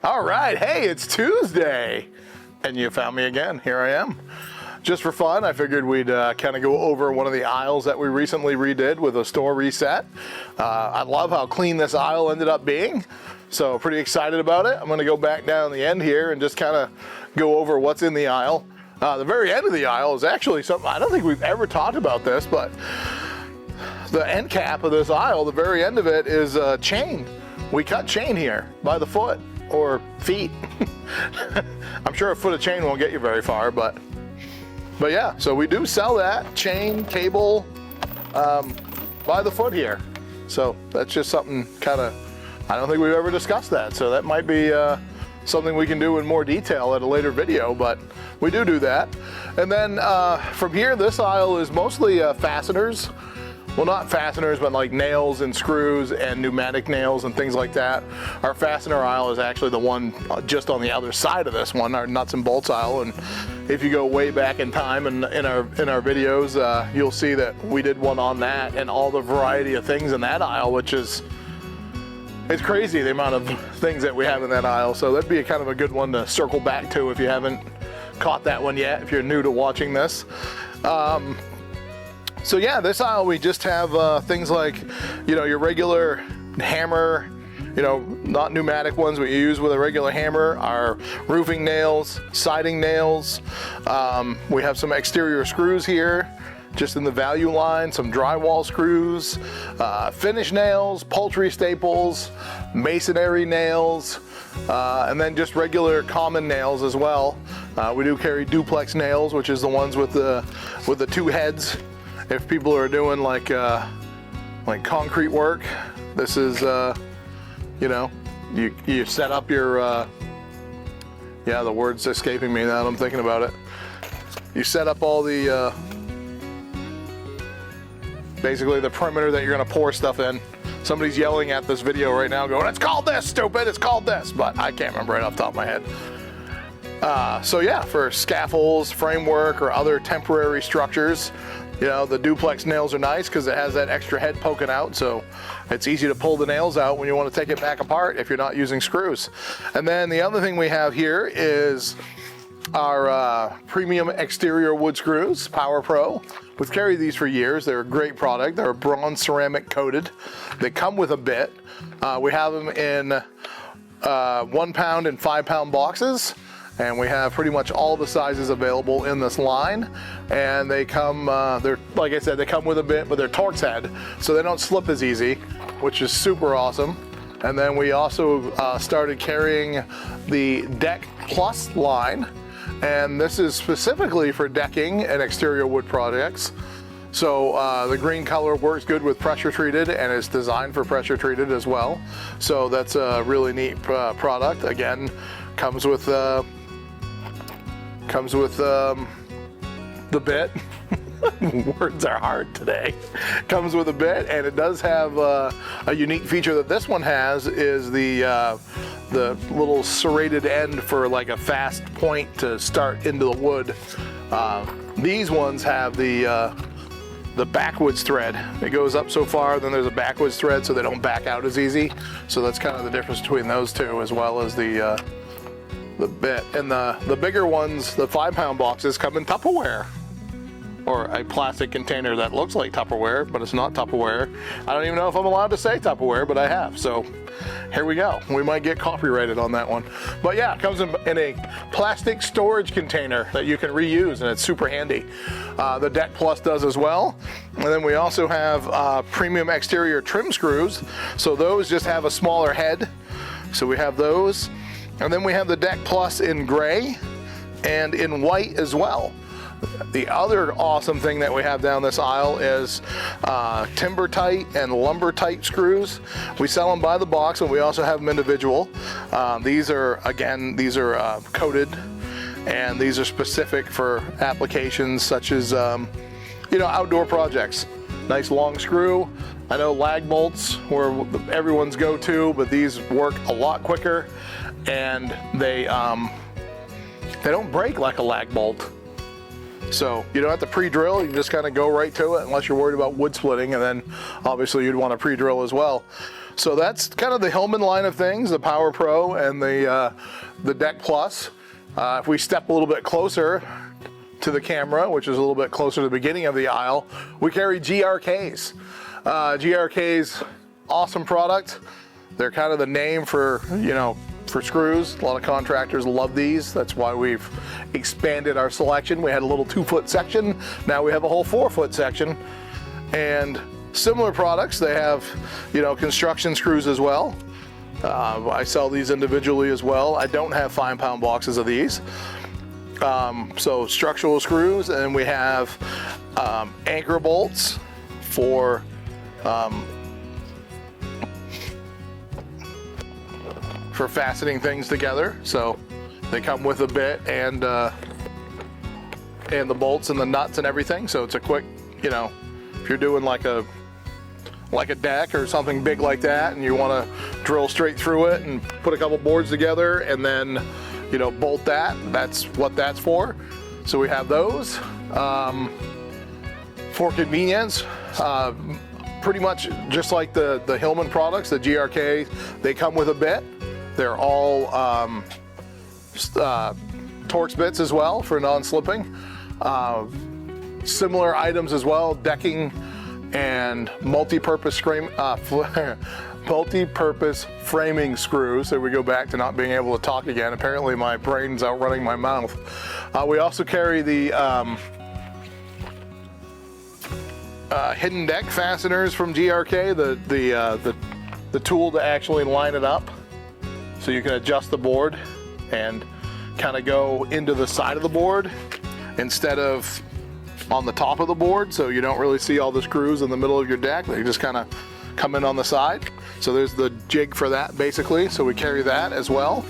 All right, hey, it's Tuesday, and you found me again. Here I am. Just for fun, I figured we'd kind of go over one of the aisles that we recently redid with a store reset. I love how clean this aisle ended up being, so pretty excited about it. I'm going to go back down the end here and just kind of go over what's in the aisle. The very end of the aisle is actually something, I don't think we've ever talked about this, but the end cap of this aisle, the very end of it is chain. We cut chain here by the foot or feet. I'm sure a foot of chain won't get you very far, but yeah, so we do sell that chain, cable, by the foot here. So that's just something kind of, I don't think we've ever discussed that. So that might be something we can do in more detail at a later video, but we do that. And then from here, this aisle is mostly fasteners. Well, not fasteners, but like nails and screws and pneumatic nails and things like that. Our fastener aisle is actually the one just on the other side of this one, our nuts and bolts aisle. And if you go way back in time and in our videos, you'll see that we did one on that and all the variety of things in that aisle, which is, it's crazy the amount of things that we have in that aisle. So that'd be kind of a good one to circle back to if you haven't caught that one yet, if you're new to watching this. So yeah, this aisle we just have things like, you know, your regular hammer, you know, not pneumatic ones, but you use with a regular hammer, our roofing nails, siding nails. We have some exterior screws here, just in the value line, some drywall screws, finish nails, poultry staples, masonry nails, and then just regular common nails as well. We do carry duplex nails, which is the ones with the two heads. If people are doing like concrete work, this is, you know, you set up your, yeah, the word's escaping me now that I'm thinking about it. You set up all the, basically the perimeter that you're gonna pour stuff in. Somebody's yelling at this video right now going, it's called this, stupid, it's called this, but I can't remember right off the top of my head. So yeah, for scaffolds, framework, or other temporary structures, you know, the duplex nails are nice because it has that extra head poking out, so it's easy to pull the nails out when you want to take it back apart if you're not using screws. And then the other thing we have here is our premium exterior wood screws, Power Pro. We've carried these for years. They're a great product. They're bronze ceramic coated. They come with a bit. We have them in 1 pound and 5 pound boxes. And we have pretty much all the sizes available in this line. And they come, they're, like I said, they come with a bit, but they're Torx head, so they don't slip as easy, which is super awesome. And then we also started carrying the Deck Plus line, and this is specifically for decking and exterior wood projects. So the green color works good with pressure treated, and it's designed for pressure treated as well. So that's a really neat product. Again, comes with the bit. Words are hard today. Comes with a bit, and it does have a unique feature that this one has is the little serrated end for like a fast point to start into the wood. These ones have the backwoods thread. It goes up so far, then there's a backwoods thread, so they don't back out as easy. So that's kind of the difference between those two, as well as the bit. And the bigger ones, the 5 pound boxes, come in Tupperware, or a plastic container that looks like Tupperware, but it's not Tupperware. I don't even know if I'm allowed to say Tupperware, but I have, so here we go. We might get copyrighted on that one. But yeah, it comes in a plastic storage container that you can reuse, and it's super handy. The Deck Plus does as well. And then we also have premium exterior trim screws. So those just have a smaller head. So we have those. And then we have the Deck Plus in gray and in white as well. The other awesome thing that we have down this aisle is timber tight and lumber tight screws. We sell them by the box, and we also have them individual. These are coated, and these are specific for applications such as you know, outdoor projects. Nice long screw. I know lag bolts were everyone's go-to, but these work a lot quicker, and they don't break like a lag bolt. So you don't have to pre-drill, you just kind of go right to it unless you're worried about wood splitting, and then obviously you'd want to pre-drill as well. So that's kind of the Hillman line of things, the Power Pro and the Deck Plus. If we step a little bit closer to the camera, which is a little bit closer to the beginning of the aisle, we carry GRKs. GRKs, awesome product. They're kind of the name for, you know, for screws. A lot of contractors love these. That's why we've expanded our selection. We had a little 2-foot section. Now we have a whole 4-foot section. And similar products, they have, you know, construction screws as well. I sell these individually as well. I don't have 5-pound boxes of these. So structural screws, and we have anchor bolts for fastening things together. So they come with a bit and the bolts and the nuts and everything. So it's a quick, you know, if you're doing like a deck or something big like that and you want to drill straight through it and put a couple boards together and then, you know, bolt that, that's what that's for. So we have those. For convenience, pretty much just like the Hillman products, the GRK, they come with a bit. They're all Torx bits as well for non-slipping. Similar items as well, decking and multi-purpose framing screws. So we go back to not being able to talk again. Apparently my brain's outrunning my mouth. We also carry the hidden deck fasteners from GRK, the tool to actually line it up. So you can adjust the board and kind of go into the side of the board instead of on the top of the board, so you don't really see all the screws in the middle of your deck. They just kind of come in on the side. So there's the jig for that basically, so we carry that as well.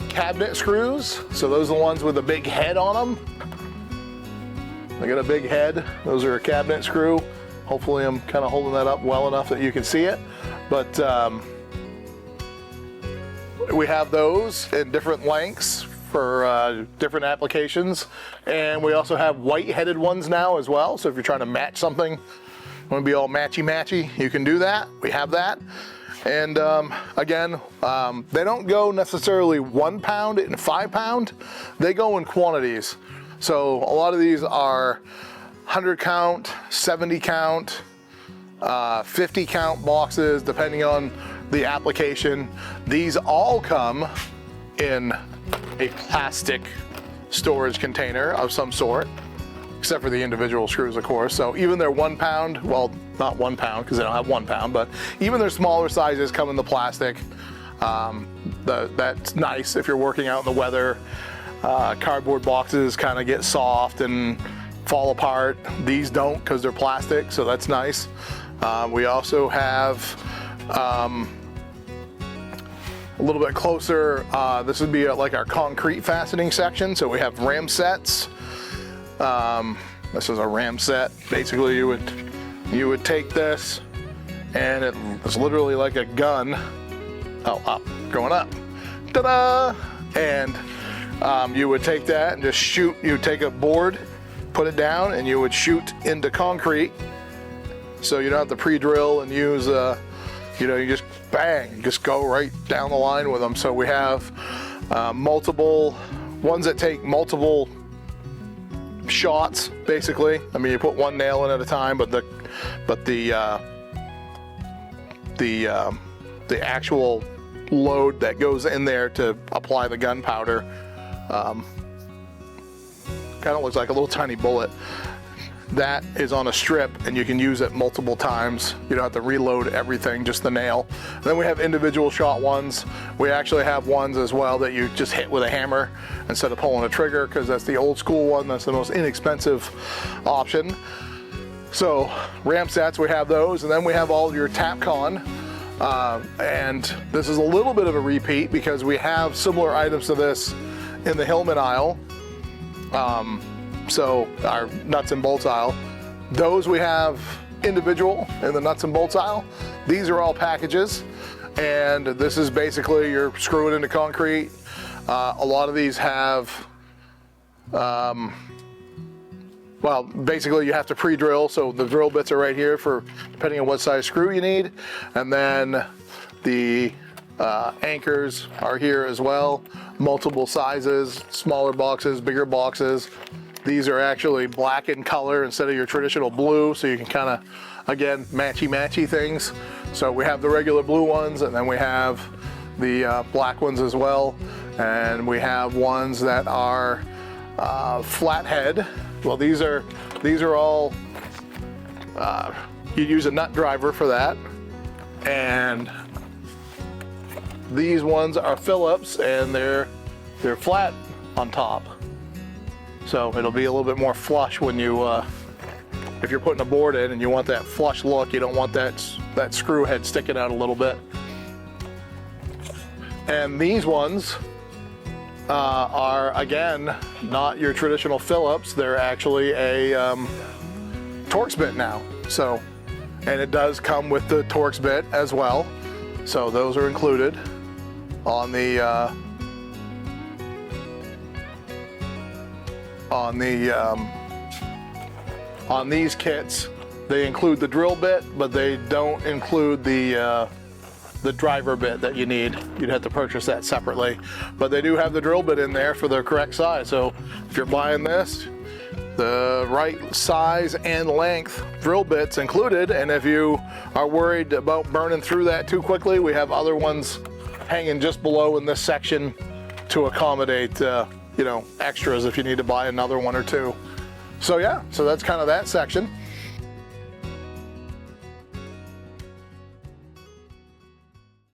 Cabinet screws, so those are the ones with a big head on them. They got a big head. Those are a cabinet screw. Hopefully I'm kind of holding that up well enough that you can see it. But we have those in different lengths for different applications. And we also have white-headed ones now as well. So if you're trying to match something, want to be all matchy-matchy, you can do that. We have that. And again, they don't go necessarily 1 pound and 5 pound. They go in quantities. So a lot of these are 100 count, 70 count, 50 count boxes, depending on the application. These all come in a plastic storage container of some sort, except for the individual screws, of course. So even their 1 pound, well, not 1 pound because they don't have 1 pound, but even their smaller sizes come in the plastic. That's nice if you're working out in the weather. Cardboard boxes kind of get soft and fall apart. These don't because they're plastic, so that's nice. We also have a little bit closer, this would be like our concrete fastening section. So we have ram sets. This is a ram set. Basically you would take this and it's literally like a gun. Oh, up, going up. Ta-da! And you would take that and just shoot. You would take a board, put it down, and you would shoot into concrete. So you don't have to pre-drill and use, you just bang, just go right down the line with them. So we have multiple ones that take multiple shots, basically. I mean, you put one nail in at a time, but the actual load that goes in there to apply the gunpowder kind of looks like a little tiny bullet. That is on a strip and you can use it multiple times. You don't have to reload everything, just the nail. And then we have individual shot ones. We actually have ones as well that you just hit with a hammer instead of pulling a trigger, because that's the old school one. That's the most inexpensive option. So ram sets, we have those, and then we have all your Tapcon. And this is a little bit of a repeat because we have similar items to this in the Hillman aisle. So our nuts and bolts aisle, those we have individual in the nuts and bolts aisle. These are all packages, and this is basically you're screwing into concrete. A lot of these have well, basically you have to pre-drill, so the drill bits are right here for depending on what size screw you need, and then the anchors are here as well, multiple sizes, smaller boxes, bigger boxes. These are actually black in color instead of your traditional blue, so you can kind of, again, matchy things. So we have the regular blue ones, and then we have the black ones as well, and we have ones that are flathead. Well, these are all you use a nut driver for that, and these ones are Phillips, and they're flat on top, so it'll be a little bit more flush when you if you're putting a board in and you want that flush look. You don't want that screw head sticking out a little bit. And these ones are, again, not your traditional Phillips. They're actually a Torx bit now. So, and it does come with the Torx bit as well. So those are included on the on these kits. They include the drill bit, but they don't include the driver bit that you need. You'd have to purchase that separately. But they do have the drill bit in there for the correct size. So if you're buying this, the right size and length drill bit's included. And if you are worried about burning through that too quickly, we have other ones hanging just below in this section to accommodate you know, extras if you need to buy another one or two. So yeah, so that's kind of that section.